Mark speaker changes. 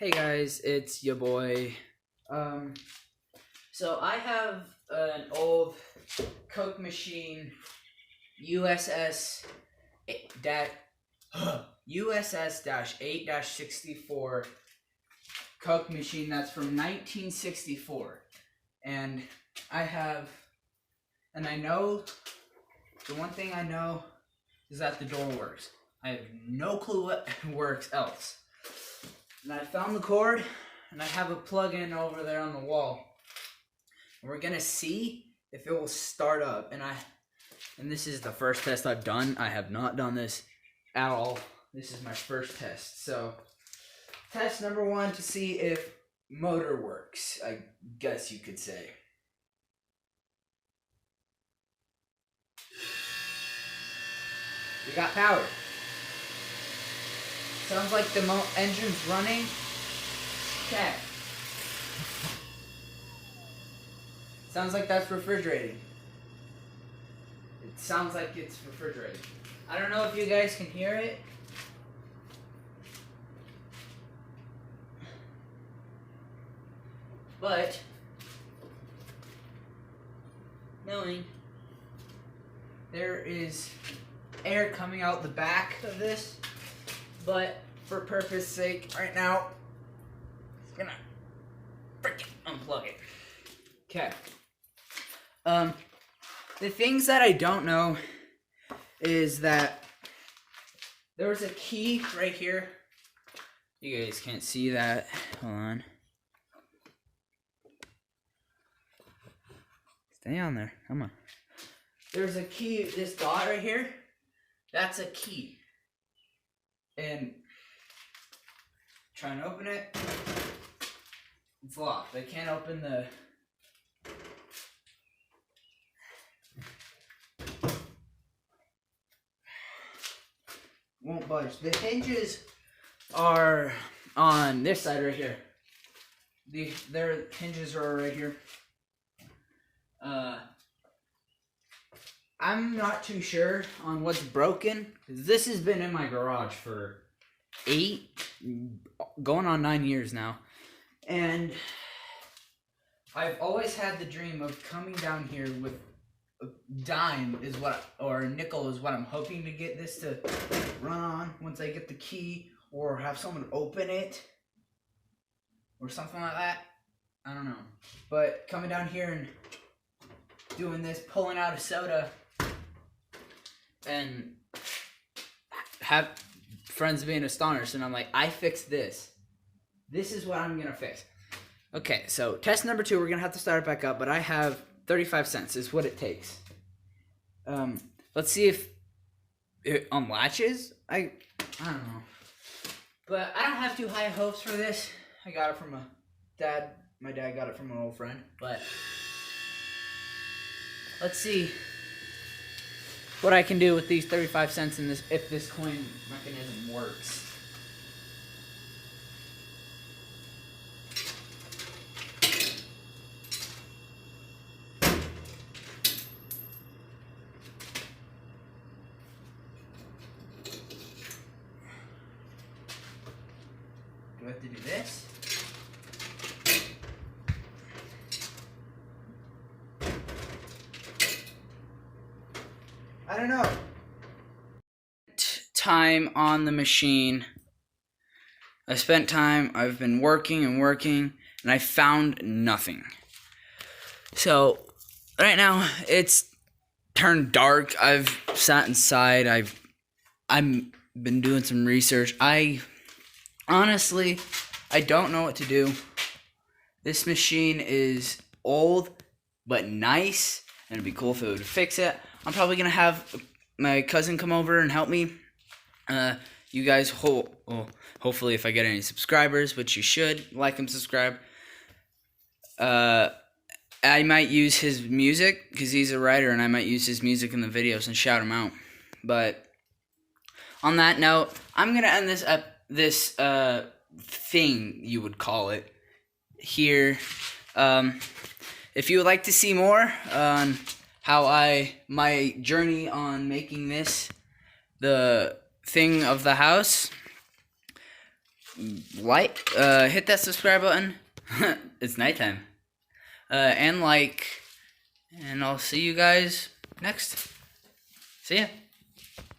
Speaker 1: Hey guys, it's your boy. Um, so I have an old Coke machine USS that USS 8-64 Coke machine that's from 1964, and I know the one thing I know is that the door works. I have no clue what works else. And I found the cord, and I have a plug-in over there on the wall. And we're gonna see if it will start up. And this is the first test I've done. I have not done this at all. This is my first test. So, test number one to see if motor works, I guess you could say. We got power. Sounds like the engine's running. Okay. Sounds like that's refrigerating. It sounds like it's refrigerating. I don't know if you guys can hear it. But knowing there is air coming out the back of this, but for purpose sake, right now, I'm gonna freaking unplug it. Okay. The things that I don't know is that there was a key right here. You guys can't see that. Hold on. Stay on there. Come on. There's a key, this dot right here. That's a key. And try and open it. It's locked. I can't open the won't budge. The hinges are on this side right here. Their hinges are right here. I'm not too sure on what's broken. This has been in my garage for going on 9 years now. And I've always had the dream of coming down here with a dime or a nickel is what I'm hoping to get this to run on once I get the key, or have someone open it or something like that. I don't know. But coming down here and doing this, pulling out a soda, and have friends being astonished, and I'm like, I fixed this. This is what I'm gonna fix. Okay, so test number two, we're gonna have to start it back up, but I have 35 cents is what it takes. Let's see if it unlatches. I don't know. But I don't have too high hopes for this. I got it from a dad. My dad got it from an old friend. But let's see what I can do with these 35 cents in this, if this coin mechanism works. Do I have to do this? I don't know. Time on the machine. I've been working and working, and I found nothing. So, right now, it's turned dark. I've sat inside. I've been doing some research. Honestly, I don't know what to do. This machine is old, but nice, and it'd be cool if it would fix it. I'm probably going to have my cousin come over and help me. You guys, hopefully if I get any subscribers, which you should, like and subscribe. I might use his music, because he's a writer, and I might use his music in the videos and shout him out. But on that note, I'm going to end this thing, you would call it, here. If you would like to see more on my journey on making this the thing of the house, hit that subscribe button. It's nighttime. And like, and I'll see you guys next. See ya.